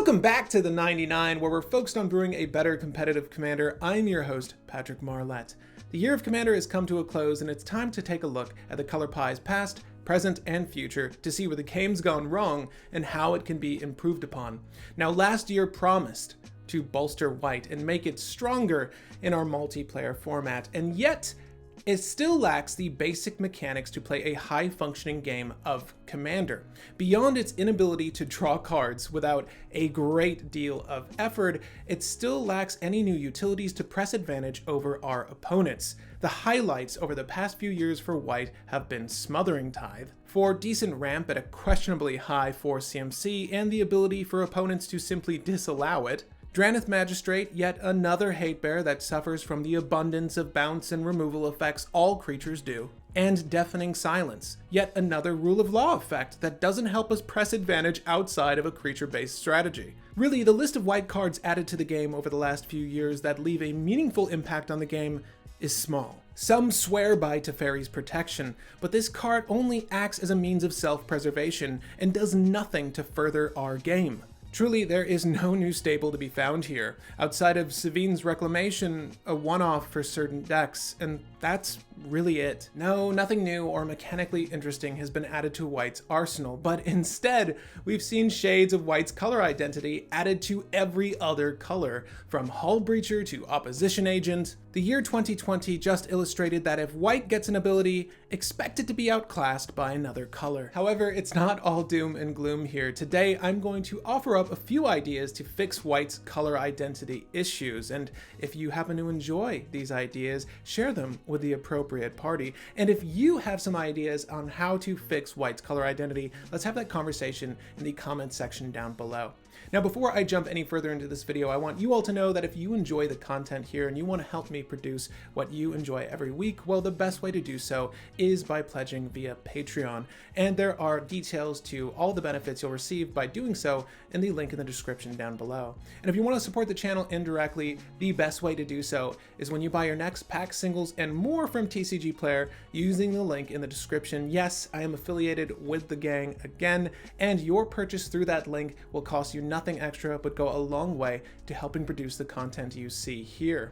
Welcome back to the 99, where we're focused on brewing a better competitive Commander. I'm your host, Patrick Marlette. The year of Commander has come to a close, and it's time to take a look at the color pie's past, present, and future to see where the game's gone wrong and how it can be improved upon. Now, last year promised to bolster White and make it stronger in our multiplayer format, and yet it still lacks the basic mechanics to play a high-functioning game of Commander. Beyond its inability to draw cards without a great deal of effort, it still lacks any new utilities to press advantage over our opponents. The highlights over the past few years for White have been Smothering Tithe, for decent ramp at a questionably high 4 CMC, and the ability for opponents to simply disallow it. Drannith Magistrate, yet another hate bear that suffers from the abundance of bounce and removal effects all creatures do. And Deafening Silence, yet another rule of law effect that doesn't help us press advantage outside of a creature-based strategy. Really, the list of white cards added to the game over the last few years that leave a meaningful impact on the game is small. Some swear by Teferi's Protection, but this card only acts as a means of self-preservation and does nothing to further our game. Truly, there is no new staple to be found here, outside of Sevinne's Reclamation, a one-off for certain decks, and that's really it. No, nothing new or mechanically interesting has been added to White's arsenal, but instead, we've seen shades of White's color identity added to every other color, from Hull Breacher to Opposition Agent. The year 2020 just illustrated that if White gets an ability, expect it to be outclassed by another color. However, it's not all doom and gloom here. Today, I'm going to offer up a few ideas to fix White's color identity issues, and if you happen to enjoy these ideas, share them with the appropriate party. And if you have some ideas on how to fix White's color identity, let's have that conversation in the comment section down below. Now, before I jump any further into this video, I want you all to know that if you enjoy the content here and you want to help me produce what you enjoy every week, well, the best way to do so is by pledging via Patreon. And there are details to all the benefits you'll receive by doing so in the link in the description down below. And if you want to support the channel indirectly, the best way to do so is when you buy your next pack, singles, and more from TCG Player using the link in the description. Yes, I am affiliated with the gang again, and your purchase through that link will cost you nothing extra, but go a long way to helping produce the content you see here.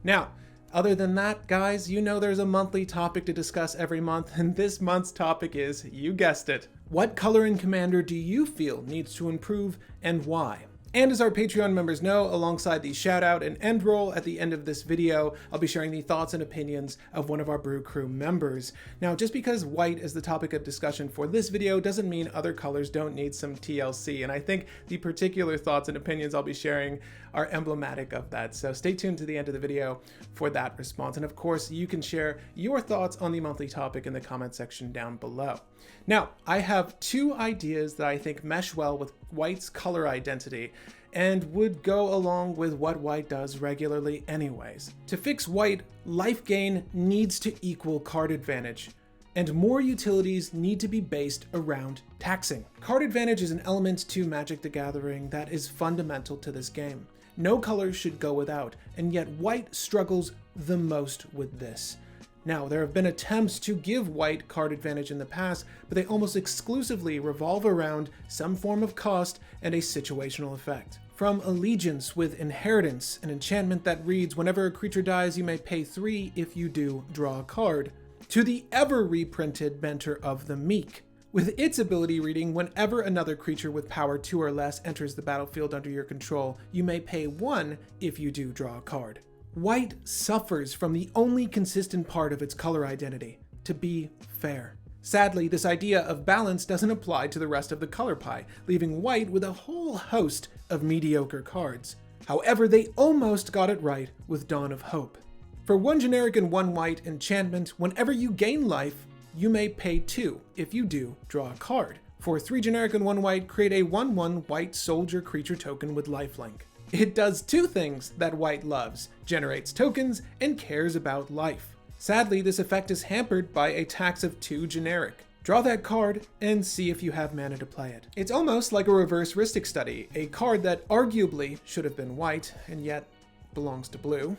Now, other than that, guys, you know there's a monthly topic to discuss every month, and this month's topic is, you guessed it, what color in Commander do you feel needs to improve and why? And as our Patreon members know, alongside the shout out and end roll at the end of this video, I'll be sharing the thoughts and opinions of one of our Brew Crew members. Now, just because White is the topic of discussion for this video doesn't mean other colors don't need some TLC, and I think the particular thoughts and opinions I'll be sharing are emblematic of that. So stay tuned to the end of the video for that response. And of course, you can share your thoughts on the monthly topic in the comment section down below. Now, I have two ideas that I think mesh well with White's color identity and would go along with what White does regularly anyways. To fix White, life gain needs to equal card advantage, and more utilities need to be based around taxing. Card advantage is an element to Magic the Gathering that is fundamental to this game. No color should go without, and yet White struggles the most with this. Now, there have been attempts to give White card advantage in the past, but they almost exclusively revolve around some form of cost and a situational effect. From Allegiance with Inheritance, an enchantment that reads, whenever a creature dies, you may pay 3, if you do, draw a card, to the ever-reprinted Mentor of the Meek, with its ability reading, whenever another creature with power 2 or less enters the battlefield under your control, you may pay 1, if you do, draw a card. White suffers from the only consistent part of its color identity, to be fair. Sadly, this idea of balance doesn't apply to the rest of the color pie, leaving White with a whole host of mediocre cards. However, they almost got it right with Dawn of Hope. For 1 generic and 1 white enchantment, whenever you gain life, you may pay 2. If you do, draw a card. For 3 generic and 1 white, create a 1/1 white soldier creature token with lifelink. It does 2 things that White loves, generates tokens, and cares about life. Sadly, this effect is hampered by a tax of 2 generic. Draw that card and see if you have mana to play it. It's almost like a reverse Rhystic Study, a card that arguably should have been white, and yet belongs to blue.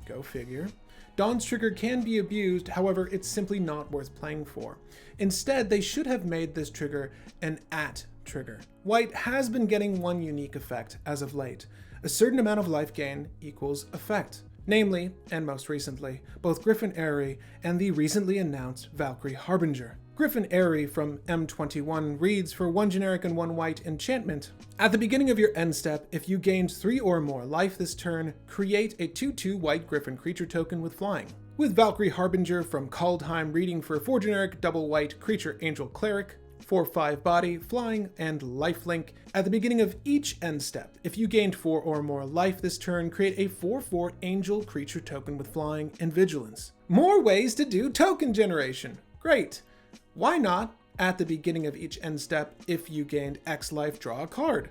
Go figure. Dawn's trigger can be abused, however, it's simply not worth playing for. Instead, they should have made this trigger an trigger. White has been getting one unique effect as of late. A certain amount of life gain equals effect. Namely, and most recently, both Griffin Aerie and the recently announced Valkyrie Harbinger. Griffin Aerie from M21 reads for 1 generic and 1 white enchantment. At the beginning of your end step, if you gained 3 or more life this turn, create a 2/2 white Griffin creature token with flying. With Valkyrie Harbinger from Kaldheim reading for 4 generic double white creature angel cleric, 4/5 body, flying, and lifelink. At the beginning of each end step, if you gained 4 or more life this turn, create a 4/4 angel creature token with flying and vigilance. More ways to do token generation. Great. Why not, at the beginning of each end step, if you gained X life, draw a card?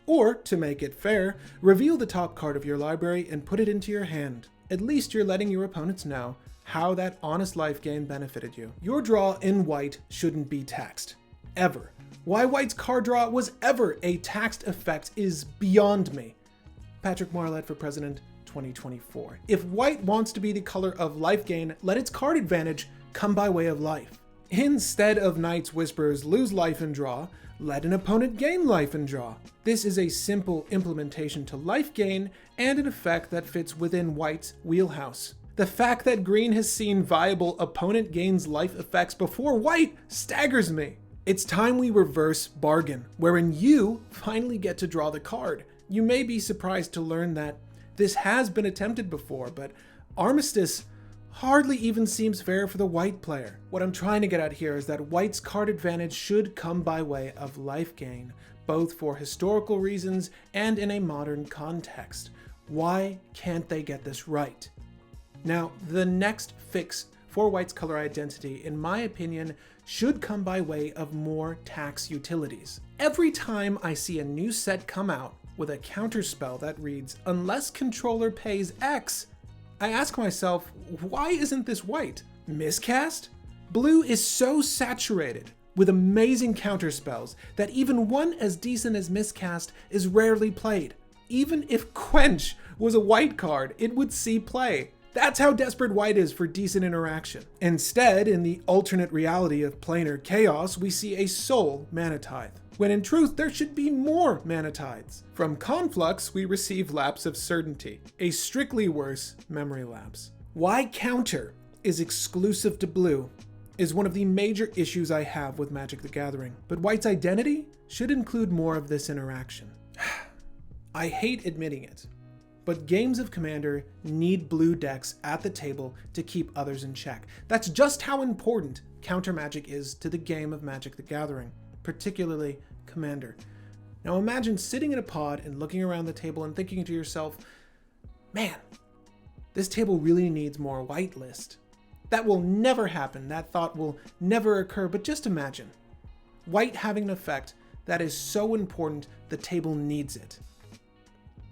Or, to make it fair, reveal the top card of your library and put it into your hand. At least you're letting your opponents know how that honest life gain benefited you. Your draw in white shouldn't be taxed. Ever. Why White's card draw was ever a taxed effect is beyond me. Patrick Marlett for President 2024. If White wants to be the color of life gain, let its card advantage come by way of life. Instead of Knight's Whispers lose life and draw, let an opponent gain life and draw. This is a simple implementation to life gain and an effect that fits within White's wheelhouse. The fact that Green has seen viable opponent gains life effects before White staggers me. It's time we reverse bargain, wherein you finally get to draw the card. You may be surprised to learn that this has been attempted before, but Armistice hardly even seems fair for the white player. What I'm trying to get at here is that White's card advantage should come by way of life gain, both for historical reasons and in a modern context. Why can't they get this right? Now, the next fix for White's color identity, in my opinion, should come by way of more tax utilities. Every time I see a new set come out with a counterspell that reads, unless controller pays X, I ask myself, why isn't this white? Miscast? Blue is so saturated with amazing counterspells that even one as decent as Miscast is rarely played. Even if Quench was a white card, it would see play. That's how desperate White is for decent interaction. Instead, in the alternate reality of planar chaos, we see a Soul Mana Tithe, when in truth there should be more Mana Tides. From Conflux, we receive Lapse of Certainty, a strictly worse memory lapse. Why counter is exclusive to blue is one of the major issues I have with Magic the Gathering, but White's identity should include more of this interaction. I hate admitting it, but games of Commander need blue decks at the table to keep others in check. That's just how important counter magic is to the game of Magic the Gathering, particularly Commander. Now imagine sitting in a pod and looking around the table and thinking to yourself, man, this table really needs more whitelist. That will never happen. That thought will never occur, but just imagine. White having an effect that is so important the table needs it.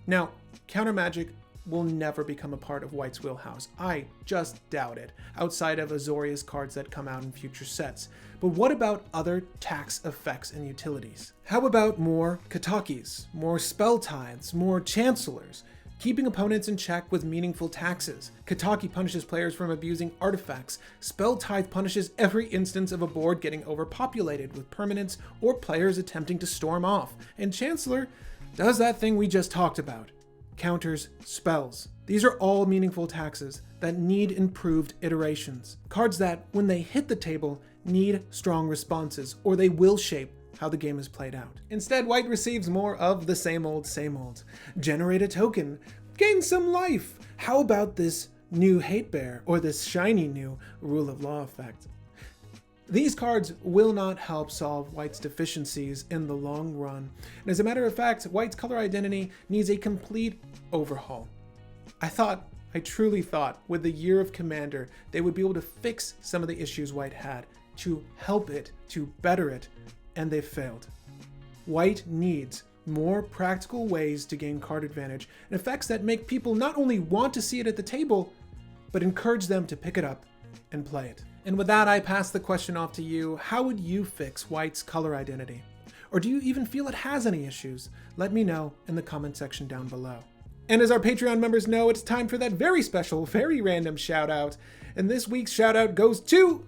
Now, counter magic will never become a part of White's wheelhouse. I just doubt it, outside of Azorius cards that come out in future sets. But what about other tax effects and utilities? How about more Katakis, more Spell Tithes, more Chancellors, keeping opponents in check with meaningful taxes? Kataki punishes players from abusing artifacts. Spell Tithe punishes every instance of a board getting overpopulated with permanents or players attempting to storm off. And Chancellor does that thing we just talked about. Counters spells. These are all meaningful taxes that need improved iterations. Cards that, when they hit the table, need strong responses, or they will shape how the game is played out. Instead, White receives more of the same old, same old. Generate a token, gain some life. How about this new Hate Bear, or this shiny new Rule of Law effect? These cards will not help solve White's deficiencies in the long run. And as a matter of fact, White's color identity needs a complete overhaul. I truly thought, with the Year of Commander, they would be able to fix some of the issues White had, to help it, to better it, and they've failed. White needs more practical ways to gain card advantage, and effects that make people not only want to see it at the table, but encourage them to pick it up and play it. And with that, I pass the question off to you. How would you fix White's color identity? Or do you even feel it has any issues? Let me know in the comment section down below. And as our Patreon members know, it's time for that very special, very random shout out. And this week's shout out goes to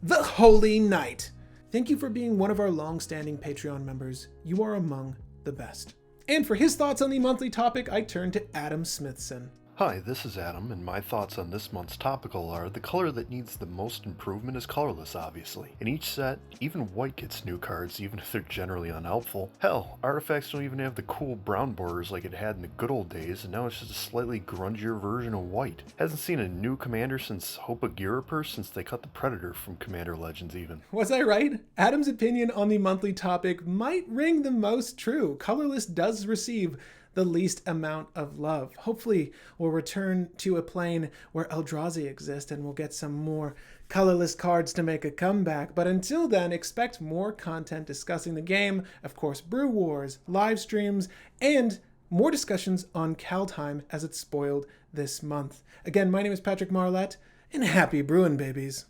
the Holy Knight. Thank you for being one of our long-standing Patreon members. You are among the best. And for his thoughts on the monthly topic, I turn to Adam Smithson. Hi, this is Adam, and my thoughts on this month's topical are the color that needs the most improvement is colorless, obviously. In each set, even white gets new cards, even if they're generally unhelpful. Hell, artifacts don't even have the cool brown borders like it had in the good old days, and now it's just a slightly grungier version of white. Hasn't seen a new commander since Hope of Girapur since they cut the Predator from Commander Legends even. Was I right? Adam's opinion on the monthly topic might ring the most true. Colorless does receive the least amount of love. Hopefully we'll return to a plane where Eldrazi exists and we'll get some more colorless cards to make a comeback. But until then, expect more content discussing the game, of course, brew wars, live streams, and more discussions on Kaldheim as it's spoiled this month. Again, my name is Patrick Marlette, and happy brewing, babies.